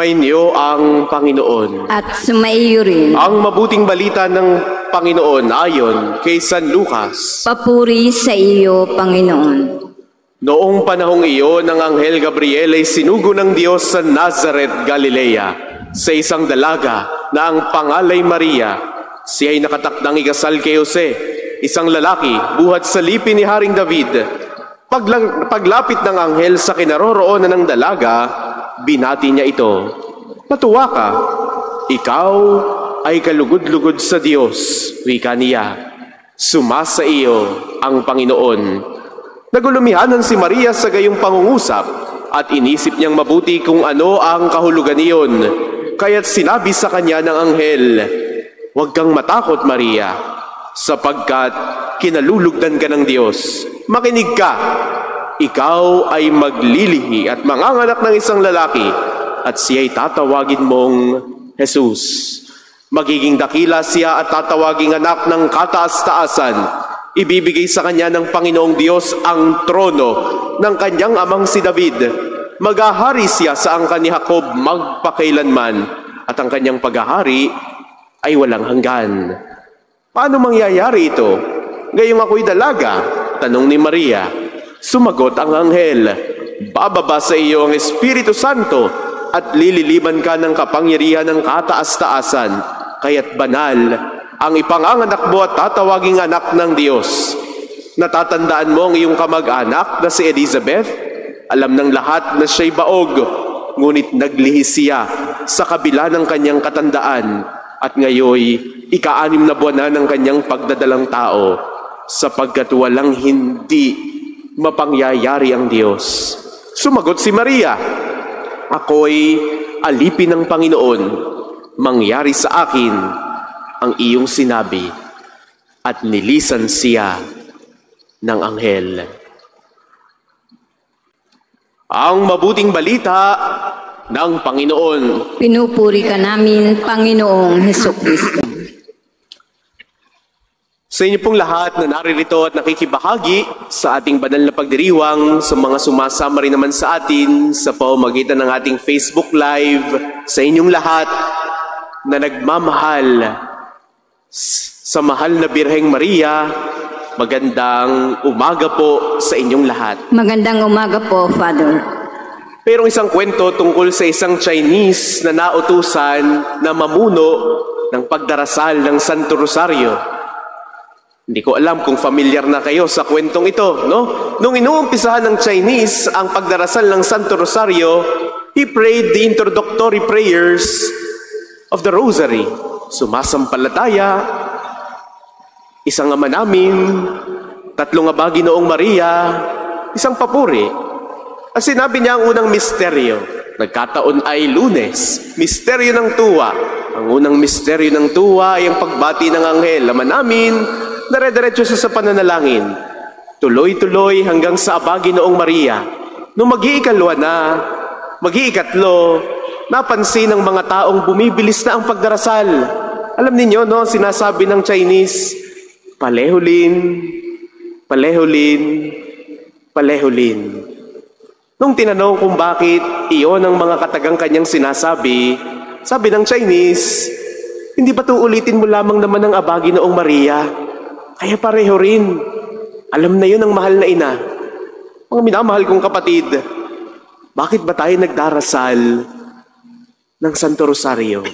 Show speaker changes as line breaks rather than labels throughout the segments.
Sumainyo ang Panginoon.
At sumaiyo rin.
Ang mabuting balita ng Panginoon ayon kay San Lucas.
Papuri sa iyo, Panginoon.
Noong panahong iyon, ang Anghel Gabriel ay sinugo ng Diyos sa Nazareth, Galilea, sa isang dalaga na ang pangalay Maria. Siya ay nakatakdang ikasal kay Jose, isang lalaki buhat sa lipi ni Haring David. Paglapit ng anghel sa kinaroroonan ng dalaga, binati niya ito. Matuwa ka, ikaw ay kalugod-lugod sa Diyos, wika niya. Sumasa iyo ang Panginoon. Nagulumihanan si Maria sa gayong pangungusap at inisip niyang mabuti kung ano ang kahulugan niyon. Kaya't sinabi sa kanya ng anghel, "Huwag kang matakot, Maria, sapagkat kinalulugdan ka ng Diyos. Makinig ka, ikaw ay maglilihi at manganganak ng isang lalaki at siya'y tatawagin mong Jesus. Magiging dakila siya at tatawaging anak ng kataas-taasan. Ibibigay sa kanya ng Panginoong Diyos ang trono ng kanyang amang si David. Maghahari siya sa angkan ni Jacob magpakailanman at ang kanyang paghahari ay walang hanggan." Paano mangyayari ito? Gayong ako'y dalaga, tanong ni Maria. Sumagot ang anghel, "Bababa sa iyo ang Espiritu Santo at lililiban ka ng kapangyarihan ng kataas-taasan, kaya't banal ang ipanganganak mo at tatawaging anak ng Diyos. Natatandaan mo ang iyong kamag-anak na si Elizabeth? Alam ng lahat na siya'y baog, ngunit naglihi siya sa kabila ng kanyang katandaan at ngayoy ika-6 na buwan na ng kanyang pagdadalang tao, sapagkat walang hindi mapangyayari ang Diyos." Sumagot si Maria, "Ako'y alipin ng Panginoon, mangyari sa akin ang iyong sinabi." At nilisan siya ng anghel. Ang mabuting balita ng Panginoon.
Pinupuri ka namin, Panginoong Hesukristo.
Sa inyo pong lahat na naririto at nakikibahagi sa ating banal na pagdiriwang, sa mga sumasama rin naman sa atin sa pamamagitan ng ating Facebook Live, sa inyong lahat na nagmamahal sa mahal na Birheng Maria, magandang umaga po sa inyong lahat.
Magandang umaga po, Father.
Pero isang kwento tungkol sa isang Chinese na nautusan na mamuno ng pagdarasal ng Santo Rosario. Hindi ko alam kung familiar na kayo sa kwentong ito, no? Nung inuumpisahan ng Chinese ang pagdarasal ng Santo Rosario, he prayed the introductory prayers of the Rosary. Sumasampalataya, isang Ama Namin, 3 Aba Ginoong Maria, isang papuri. At sinabi niya ang unang misteryo. Nagkataon ay Lunes, misteryo ng tuwa. Ang unang misteryo ng tuwa ay ang pagbati ng anghel. Ama Namin, dire-diretso sa pananalangin. Tuloy-tuloy hanggang sa Aba Ginoong Maria. Nung mag-iikalwa na, mag-iikatlo, napansin ng mga taong bumibilis na ang pagdarasal. Alam ninyo, no, sinasabi ng Chinese, palehulin, palehulin, palehulin. Nung tinanong kung bakit iyon ang mga katagang kanyang sinasabi, sabi ng Chinese, hindi ba ito ulitin mo lamang naman ang Aba Ginoong Maria? Kaya pareho rin. Alam na yun ang mahal na ina. Mga minamahal kong kapatid, bakit ba tayo nagdarasal? ng Santo Rosario.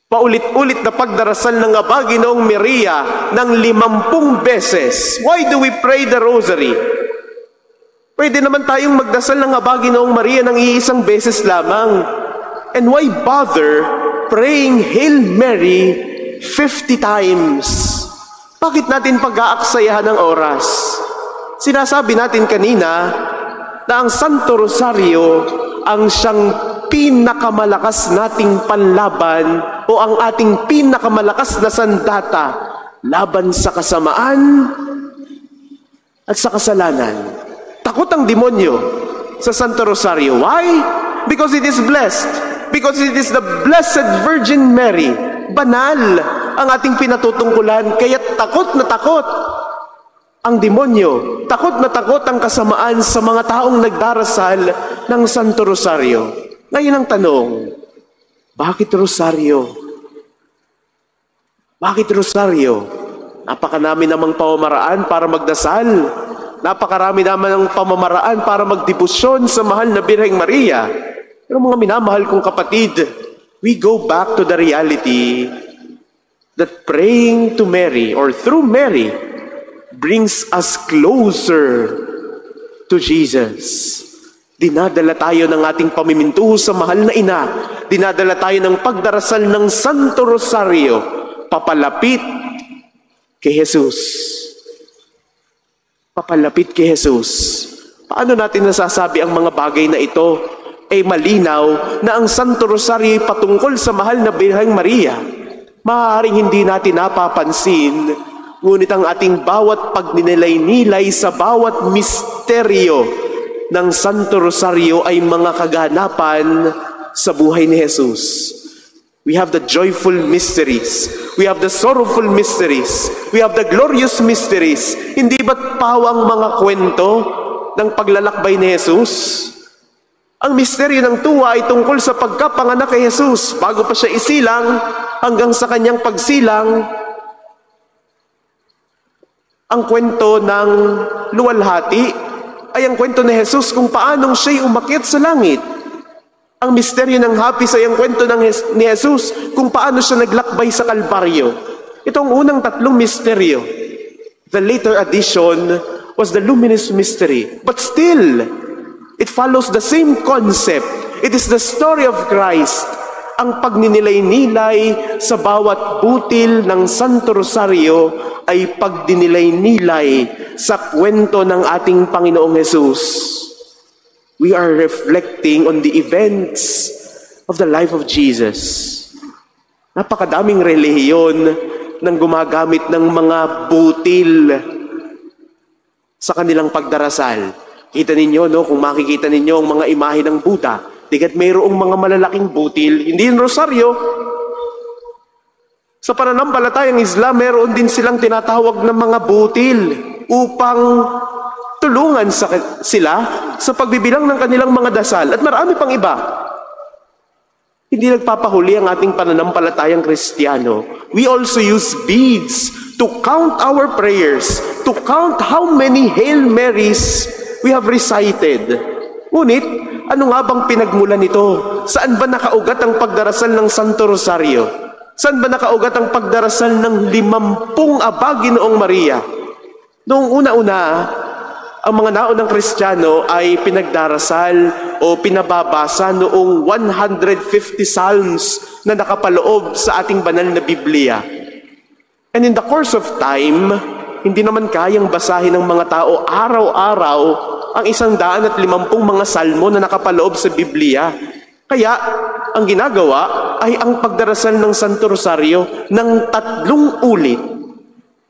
Paulit-ulit na pagdarasal ng Aba Ginoong Maria ng 50 beses. Why do we pray the rosary? Pwede naman tayong magdasal ng Aba Ginoong Maria ng iisang beses lamang. And why bother praying Hail Mary 50 times? Bakit natin pag-aaksayahan ng oras? Sinasabi natin kanina na ang Santo Rosario ang siyang pinakamalakas nating panlaban o ang ating pinakamalakas na sandata laban sa kasamaan at sa kasalanan. Takot ang demonyo sa Santo Rosario. Why? Because it is blessed. Because it is the Blessed Virgin Mary. Banal ang ating pinatutungkulan, kaya takot na takot ang demonyo. Takot na takot ang kasamaan sa mga taong nagdarasal ng Santo Rosario. Ngayon ang tanong, bakit Rosario? Bakit Rosario? Napakarami namang pamamaraan para magdasal. Napakarami naman ang pamamaraan para magdebosyon sa mahal na Birheng Maria. Pero mga minamahal kong kapatid, we go back to the reality that praying to Mary or through Mary brings us closer to Jesus. Dinadala tayo ng ating pamimintuho sa mahal na ina. Dinadala tayo ng pagdarasal ng Santo Rosario papalapit kay Jesus. Papalapit kay Jesus. Paano natin nasasabi ang mga bagay na ito? Malinaw na ang Santo Rosario ay patungkol sa mahal na Birheng Maria. Maaaring hindi natin napapansin, ngunit ang ating bawat pagninilay-nilay sa bawat misteryo ng Santo Rosario ay mga kaganapan sa buhay ni Jesus. We have the joyful mysteries. We have the sorrowful mysteries. We have the glorious mysteries. Hindi ba't pawang mga kwento ng paglalakbay ni Jesus? Ang misteryo ng tuwa ay tungkol sa pagkapanganak kay Jesus. Bago pa siya isilang, hanggang sa kanyang pagsilang, ang kwento ng luwalhati ay ang kwento ni Jesus kung paanong siya'y umakyat sa langit. Ang misteryo ng hapis ay ang kwento ni Jesus kung paano siya naglakbay sa Kalbaryo. Ito ang unang tatlong misteryo. The later addition was the luminous mystery. But still, it follows the same concept. It is the story of Christ. Ang pagninilay-nilay sa bawat butil ng Santo Rosario ay pagdinilay-nilay sa kwento ng ating Panginoong Jesus. We are reflecting on the events of the life of Jesus. Napakadaming relihiyon nang gumagamit ng mga butil sa kanilang pagdarasal. Kita ninyo, no, kung makikita ninyo ang mga imahe ng Buddha, digat mayroong mga malalaking butil, hindi yung rosaryo. Sa pananampalatayang Islam, meron din silang tinatawag na mga butil upang tulungan sila sa pagbibilang ng kanilang mga dasal. At marami pang iba. Hindi nagpapahuli ang ating pananampalatayang Kristiyano. We also use beads to count our prayers, to count how many Hail Marys we have recited. Ngunit, ano nga bang pinagmulan nito? Saan ba nakaugat ang pagdarasal ng Santo Rosario? Saan ba nakaugat ang pagdarasal ng 50 Aba Ginoong Maria? Noong una-una, ang mga naunang Kristiyano ay pinagdarasal o pinababasa noong 150 Psalms na nakapaloob sa ating banal na Biblia. And in the course of time, hindi naman kayang basahin ng mga tao araw-araw ang 150 mga salmo na nakapaloob sa Biblia. Kaya, ang ginagawa ay ang pagdarasal ng Santo Rosario ng 3 ulit.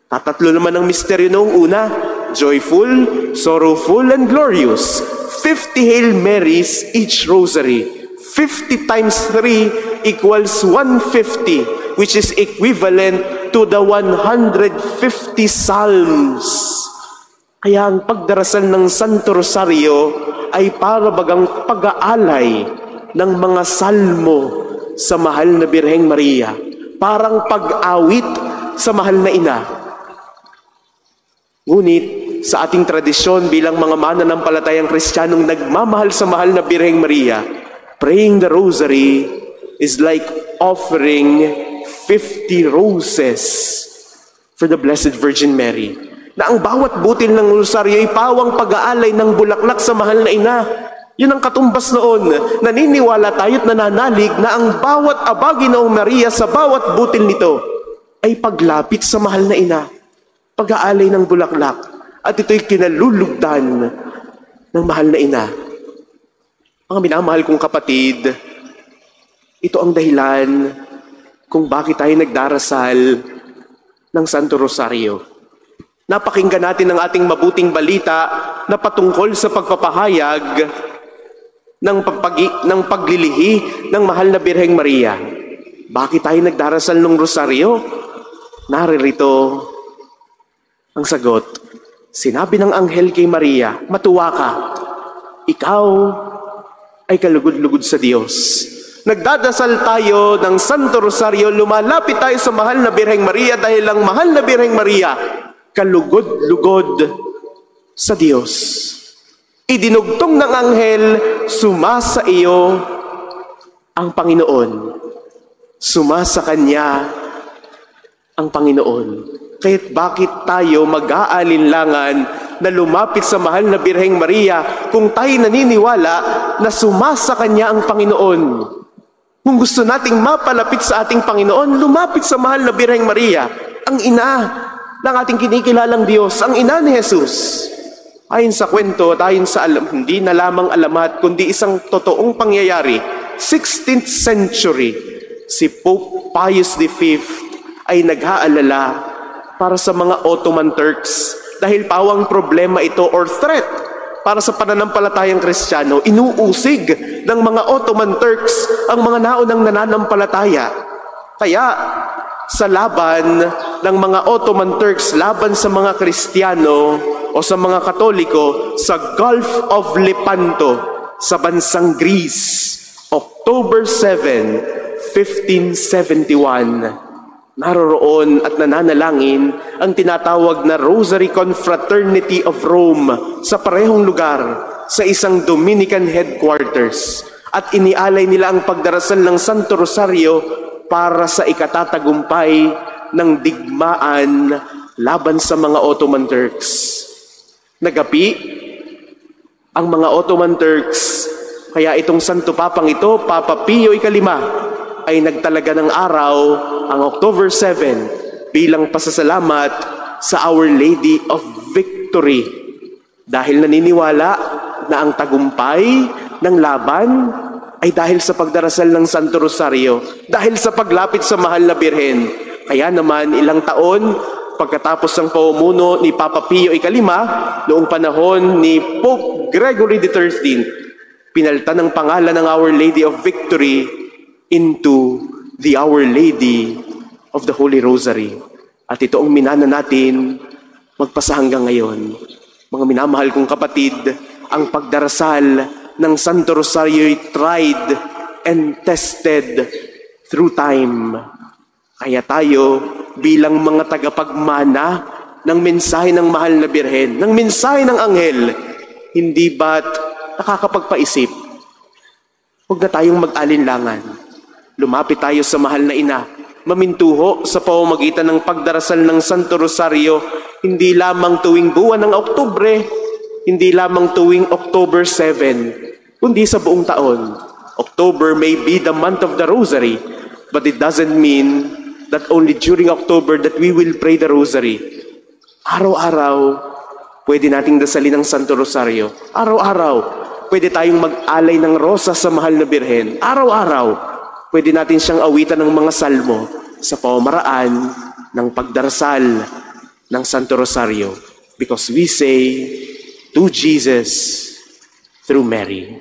Tatatlo naman ang misteryo noong una, joyful, sorrowful, and glorious. 50 Hail Marys each rosary. 50 times 3 equals 150, which is equivalent to the 150 Psalms. Kaya ang pagdarasal ng Santo Rosario ay para bagang pag-aalay ng mga salmo sa mahal na Birheng Maria. Parang pag-awit sa mahal na ina. Ngunit, sa ating tradisyon bilang mga mananampalatayang Kristiyanong nagmamahal sa mahal na Birheng Maria, Praying the rosary is like offering 50 roses for the Blessed Virgin Mary. Na ang bawat butil ng rosaryo ay pawang pag-aalay ng bulaklak sa mahal na ina. Yun ang katumbas noon. Naniniwala tayo't nananalig na ang bawat abagi ng Maria sa bawat butil nito ay paglapit sa mahal na ina. Pag-aalay ng bulaklak. At ito'y kinalulugdan ng mahal na ina. Mga minamahal kong kapatid, ito ang dahilan kung bakit tayo nagdarasal ng Santo Rosario. Napakinggan natin ang ating mabuting balita na patungkol sa pagpapahayag ng paglilihi ng mahal na Birheng Maria. Bakit tayo nagdarasal ng Rosario? Naririto ang sagot. Sinabi ng anghel kay Maria, matuwa ka. Ikaw ay kalugod-lugod sa Diyos. Nagdadasal tayo ng Santo Rosario, lumalapit tayo sa mahal na Birheng Maria dahil ang mahal na Birheng Maria, kalugod-lugod sa Diyos. Idinugtong ng anghel, sumasa iyo ang Panginoon. Sumasa kanya ang Panginoon. Kaya't bakit tayo mag-aalinlangan na lumapit sa mahal na Birheng Maria kung tayo naniniwala na sumasa kanya ang Panginoon? Kung gusto nating mapalapit sa ating Panginoon, lumapit sa mahal na Birheng Maria, ang ina ng ating kinikilalang Diyos, ang ina ni Jesus. Ayon sa kwento, ayon sa hindi na lamang alamat, kundi isang totoong pangyayari, 16th century, si Pope Pius V ay naghaalala para sa mga Ottoman Turks dahil pawang problema ito or threat para sa pananampalatayang Kristiyano. Inuusig ng mga Ottoman Turks ang mga naunang nananampalataya. Kaya sa laban ng mga Ottoman Turks laban sa mga Kristiyano o sa mga Katoliko sa Gulf of Lepanto sa bansang Greece, October 7, 1571. Naroroon at nananalangin ang tinatawag na Rosary Confraternity of Rome sa parehong lugar sa isang Dominican headquarters. At inialay nila ang pagdarasal ng Santo Rosario para sa ikatatagumpay ng digmaan laban sa mga Ottoman Turks. Nagapi ang mga Ottoman Turks, kaya itong Santo Papang ito, Papa Pio Ikalima, ay nagtalaga ng araw, ang October 7, bilang pasasalamat sa Our Lady of Victory. Dahil naniniwala na ang tagumpay ng laban ay dahil sa pagdarasal ng Santo Rosario, dahil sa paglapit sa mahal na Birhen. Kaya naman ilang taon pagkatapos ng pamumuno ni Papa Pio Ikalima, noong panahon ni Pope Gregory XIII, pinalitan ng pangalan ng Our Lady of Victory into the Our Lady of the Holy Rosary. At ito ang minana natin magpasa hanggang ngayon. Mga minamahal kong kapatid, ang pagdarasal ng Santo Rosario ay tried and tested through time. Kaya tayo bilang mga tagapagmana ng mensahe ng mahal na Birhen, ng mensahe ng anghel, hindi ba't nakakapagpaisip? Huwag na tayong mag-alinlangan. Lumapit tayo sa mahal na ina, mamintuho sa pamamagitan ng pagdarasal ng Santo Rosario, hindi lamang tuwing buwan ng Oktubre, hindi lamang tuwing October 7, kundi sa buong taon. October may be the month of the Rosary, but it doesn't mean that only during October that we will pray the Rosary. Araw-araw, pwede nating dasalin ang Santo Rosario. Araw-araw, pwede tayong mag-alay ng rosa sa mahal na Birhen. Araw-araw, pwede natin siyang awitan ng mga salmo sa pamamaraan ng pagdarasal ng Santo Rosario. Because we say, to Jesus, through Mary.